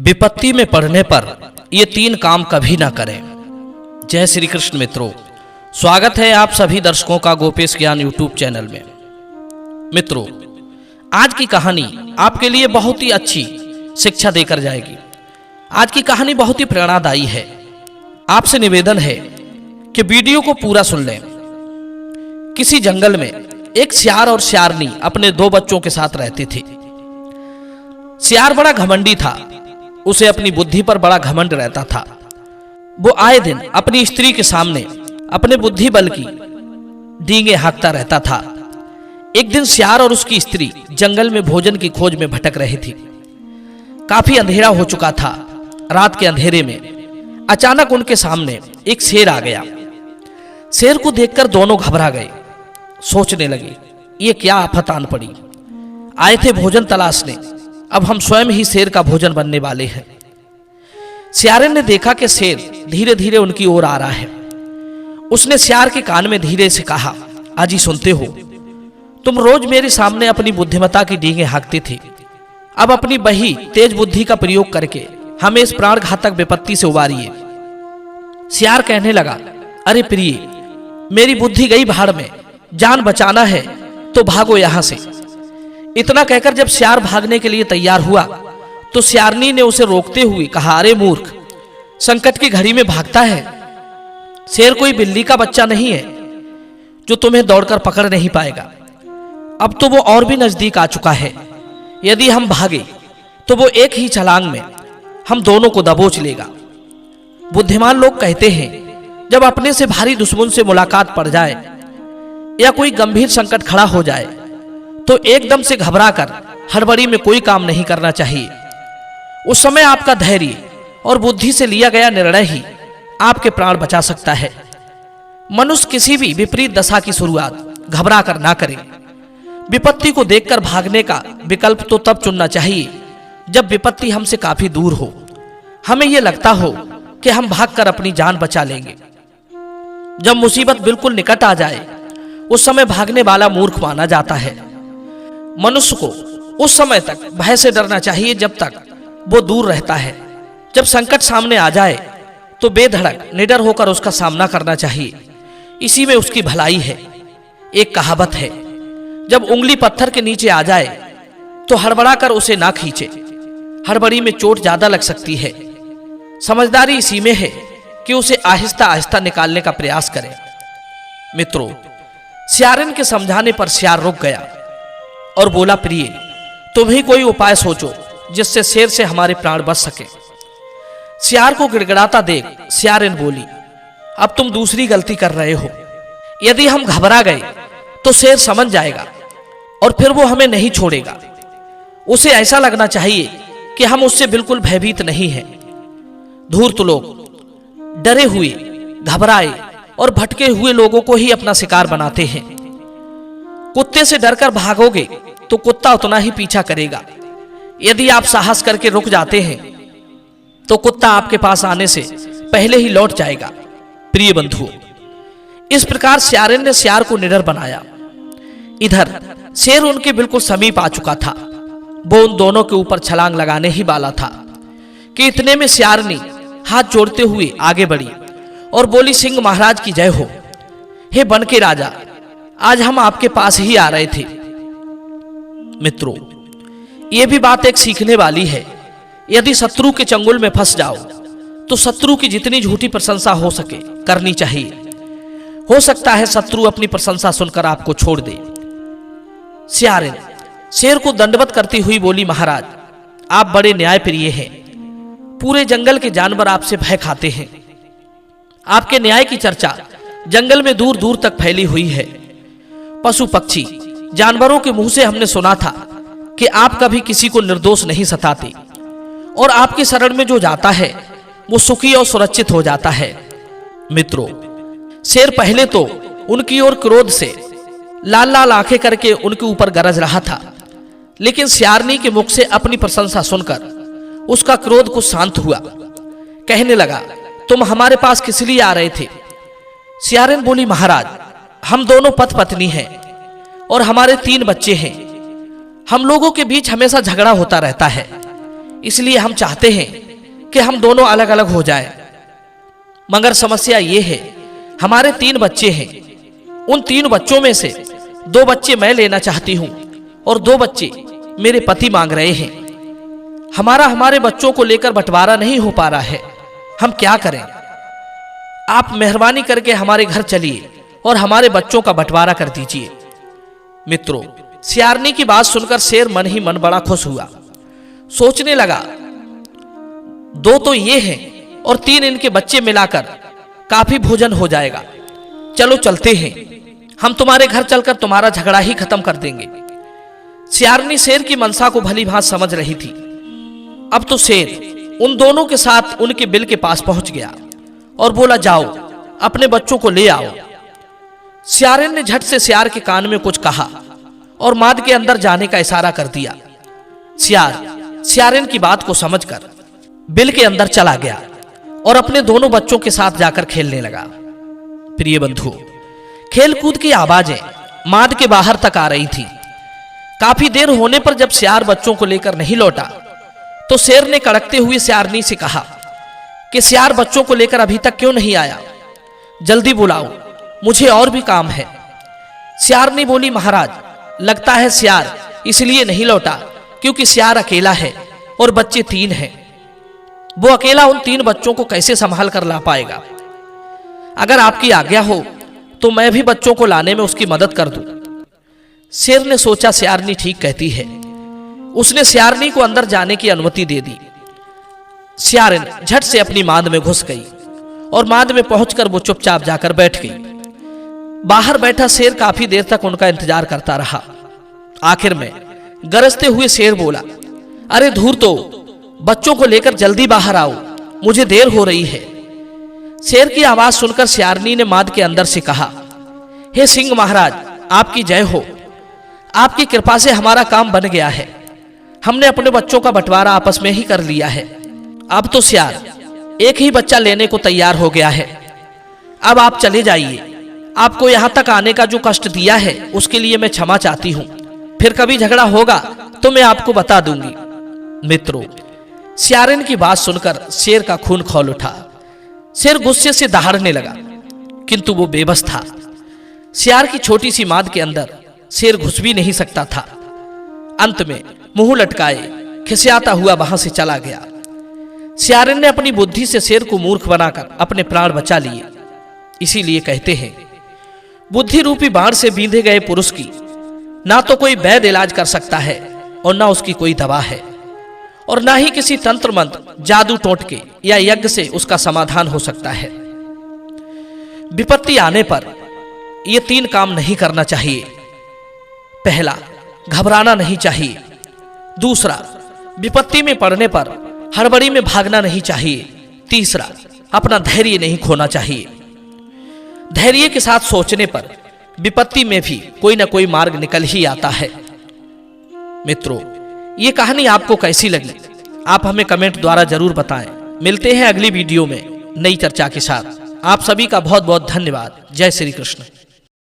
विपत्ति में पड़ने पर ये 3 काम कभी ना करें। जय श्री कृष्ण मित्रों, स्वागत है आप सभी दर्शकों का गोपेश ज्ञान यूट्यूब चैनल में। मित्रों, आज की कहानी आपके लिए बहुत ही अच्छी शिक्षा देकर जाएगी। आज की कहानी बहुत ही प्रेरणादायी है। आपसे निवेदन है कि वीडियो को पूरा सुन लें। किसी जंगल में एक सियार और सियारनी अपने 2 बच्चों के साथ रहते थे। सियार बड़ा घमंडी था, उसे अपनी बुद्धि पर बड़ा घमंड रहता था। वो आए दिन अपनी स्त्री के सामने अपने बुद्धि बल की डींगे हाँकता रहता था। एक दिन सियार और उसकी स्त्री जंगल में भोजन की खोज में भटक रही थी। काफी अंधेरा हो चुका था। रात के अंधेरे में अचानक उनके सामने एक शेर आ गया। शेर को देखकर दोनों घबरा गए। सोचने लगे, ये क्या आफत आन पड़ी। आए थे भोजन तलाशने, अब हम स्वयं ही शेर का भोजन बनने वाले हैं। सियारे ने देखा कि शेर धीरे धीरे उनकी ओर आ रहा है। उसने सियार के कान में धीरे से कहा, आजी सुनते हो, तुम रोज मेरे सामने अपनी बुद्धिमत्ता की डींगे हाँकते थे। अब अपनी बही तेज बुद्धि का प्रयोग करके हमें इस प्राण घातक विपत्ति से उबारिए। सियार कहने लगा, अरे प्रिय, मेरी बुद्धि गई भाड़ में, जान बचाना है तो भागो यहां से। इतना कहकर जब सियार भागने के लिए तैयार हुआ तो सियारनी ने उसे रोकते हुए कहा, अरे मूर्ख, संकट की घड़ी में भागता है। शेर कोई बिल्ली का बच्चा नहीं है जो तुम्हें दौड़कर पकड़ नहीं पाएगा। अब तो वो और भी नजदीक आ चुका है। यदि हम भागे तो वो एक ही छलांग में हम दोनों को दबोच लेगा। बुद्धिमान लोग कहते हैं, जब अपने से भारी दुश्मन से मुलाकात पड़ जाए या कोई गंभीर संकट खड़ा हो जाए तो एकदम से घबराकर हड़बड़ी में कोई काम नहीं करना चाहिए। उस समय आपका धैर्य और बुद्धि से लिया गया निर्णय ही आपके प्राण बचा सकता है। मनुष्य किसी भी विपरीत दशा की शुरुआत घबरा कर ना करे। विपत्ति को देखकर भागने का विकल्प तो तब चुनना चाहिए जब विपत्ति हमसे काफी दूर हो, हमें यह लगता हो कि हम भागकर अपनी जान बचा लेंगे। जब मुसीबत बिल्कुल निकट आ जाए उस समय भागने वाला मूर्ख माना जाता है। मनुष्य को उस समय तक भय से डरना चाहिए जब तक वो दूर रहता है। जब संकट सामने आ जाए तो बेधड़क निडर होकर उसका सामना करना चाहिए। इसी में उसकी भलाई है। एक कहावत है, जब उंगली पत्थर के नीचे आ जाए तो हड़बड़ा कर उसे ना खींचे, हड़बड़ी में चोट ज्यादा लग सकती है। समझदारी इसी में है कि उसे आहिस्ता आहिस्ता निकालने का प्रयास करें। मित्रों, सियारन के समझाने पर सियार रुक गया और बोला, प्रिय, तुम ही कोई उपाय सोचो जिससे शेर से हमारे प्राण बच सके। सियार को गिड़गिड़ाता देख सियारन बोली, अब तुम दूसरी गलती कर रहे हो। यदि हम घबरा गए तो शेर समझ जाएगा और फिर वो हमें नहीं छोड़ेगा। उसे ऐसा लगना चाहिए कि हम उससे बिल्कुल भयभीत नहीं हैं। धूर्त लोग डरे हुए, घबराए और भटके हुए लोगों को ही अपना शिकार बनाते हैं। कुत्ते से डरकर भागोगे तो कुत्ता उतना ही पीछा करेगा। यदि आप साहस करके रुक जाते हैं तो कुत्ता आपके पास आने से पहले ही लौट जाएगा। प्रिय बंधुओं, इस प्रकार सियारन ने सियार को निडर बनाया। इधर शेर उनके बिल्कुल समीप आ चुका था। वो उन दोनों के ऊपर छलांग लगाने ही वाला था कि इतने में सियारनी हाथ जोड़ते हुए आगे बढ़ी और बोली, सिंह महाराज की जय हो। हे वन के राजा, आज हम आपके पास ही आ रहे थे। मित्रों, यह भी बात एक सीखने वाली है। यदि शत्रु के चंगुल में फंस जाओ तो शत्रु की जितनी झूठी प्रशंसा हो सके करनी चाहिए। हो सकता है शत्रु अपनी प्रशंसा सुनकर आपको छोड़ दे। सियारन शेर को दंडवत करती हुई बोली, महाराज, आप बड़े न्यायप्रिय हैं। पूरे जंगल के जानवर आपसे भय खाते हैं। आपके न्याय की चर्चा जंगल में दूर दूर तक फैली हुई है। पशु पक्षी जानवरों के मुंह से हमने सुना था कि आप कभी किसी को निर्दोष नहीं सताते और आपकी शरण में जो जाता है वो सुखी और सुरक्षित हो जाता है। मित्रों, शेर पहले तो उनकी ओर क्रोध से लाल लाल आंखें करके उनके ऊपर गरज रहा था, लेकिन सियारनी के मुख से अपनी प्रशंसा सुनकर उसका क्रोध कुछ शांत हुआ। कहने लगा, तुम हमारे पास किस लिए आ रहे थे? सियारन बोली, महाराज, हम दोनों पति पत्नी हैं और हमारे 3 बच्चे हैं। हम लोगों के बीच हमेशा झगड़ा होता रहता है। इसलिए हम चाहते हैं कि हम दोनों अलग अलग हो जाएं। मगर समस्या ये है, हमारे 3 बच्चे हैं। उन 3 बच्चों में से 2 बच्चे मैं लेना चाहती हूं और 2 बच्चे मेरे पति मांग रहे हैं। हमारे बच्चों को लेकर बंटवारा नहीं हो पा रहा है। हम क्या करें? आप मेहरबानी करके हमारे घर चलिए और हमारे बच्चों का बंटवारा कर दीजिए। मित्रों, सियारनी की बात सुनकर शेर मन ही मन बड़ा खुश हुआ। सोचने लगा, 2 तो ये हैं और 3 इनके बच्चे मिलाकर काफी भोजन हो जाएगा। चलो चलते हैं, हम तुम्हारे घर चलकर तुम्हारा झगड़ा ही खत्म कर देंगे। सियारनी शेर की मनसा को भली भांति समझ रही थी। अब तो शेर उन दोनों के साथ उनके बिल के पास पहुंच गया और बोला, जाओ अपने बच्चों को ले आओ। सियारन ने झट से सियार के कान में कुछ कहा और माद के अंदर जाने का इशारा कर दिया। सियारन की बात को समझकर बिल के अंदर चला गया और अपने दोनों बच्चों के साथ जाकर खेलने लगा। प्रिय बंधुओं, खेलकूद की आवाजें माद के बाहर तक आ रही थी। काफी देर होने पर जब सियार बच्चों को लेकर नहीं लौटा तो शेर ने कड़कते हुए सियारनी से कहा कि सियार बच्चों को लेकर अभी तक क्यों नहीं आया? जल्दी बुलाओ, मुझे और भी काम है। सियारनी बोली, महाराज, लगता है सियार इसलिए नहीं लौटा क्योंकि सियार अकेला है और बच्चे 3 हैं। वो अकेला उन 3 बच्चों को कैसे संभाल कर ला पाएगा? अगर आपकी आज्ञा हो तो मैं भी बच्चों को लाने में उसकी मदद कर दूं। शेर ने सोचा, सियारनी ठीक कहती है। उसने सियारनी को अंदर जाने की अनुमति दे दी। सियारन झट से अपनी माद में घुस गई और माद में पहुंचकर वो चुपचाप जाकर बैठ गई। बाहर बैठा शेर काफी देर तक उनका इंतजार करता रहा। आखिर में गरजते हुए शेर बोला, अरे धूर्तो, बच्चों को लेकर जल्दी बाहर आओ, मुझे देर हो रही है। शेर की आवाज सुनकर सियारनी ने माद के अंदर से कहा, हे सिंह महाराज, आपकी जय हो। आपकी कृपा से हमारा काम बन गया है। हमने अपने बच्चों का बंटवारा आपस में ही कर लिया है। अब तो सियार एक ही बच्चा लेने को तैयार हो गया है। अब आप चले जाइए। आपको यहां तक आने का जो कष्ट दिया है उसके लिए मैं क्षमा चाहती हूं। फिर कभी झगड़ा होगा तो मैं आपको बता दूंगी। मित्रों, सियारन की बात सुनकर शेर का खून खौल उठा। शेर गुस्से से दहाड़ने लगा, किंतु वो बेबस था। सियार की छोटी सी माद के अंदर शेर घुस भी नहीं सकता था। अंत में मुंह लटकाए खिसियाता हुआ वहां से चला गया। सियारन ने अपनी बुद्धि से शेर को मूर्ख बनाकर अपने प्राण बचा लिए। इसीलिए कहते हैं, बुद्धि रूपी बाण से बींधे गए पुरुष की ना तो कोई वैद्य इलाज कर सकता है और ना उसकी कोई दवा है, और ना ही किसी तंत्र मंत्र, जादू टोटके या यज्ञ से उसका समाधान हो सकता है। विपत्ति आने पर ये 3 काम नहीं करना चाहिए। पहला, घबराना नहीं चाहिए। दूसरा, विपत्ति में पड़ने पर हड़बड़ी में भागना नहीं चाहिए। तीसरा, अपना धैर्य नहीं खोना चाहिए। धैर्य के साथ सोचने पर विपत्ति में भी कोई ना कोई मार्ग निकल ही आता है। मित्रों, ये कहानी आपको कैसी लगी? आप हमें कमेंट द्वारा जरूर बताएं। मिलते हैं अगली वीडियो में नई चर्चा के साथ। आप सभी का बहुत बहुत धन्यवाद। जय श्री कृष्ण।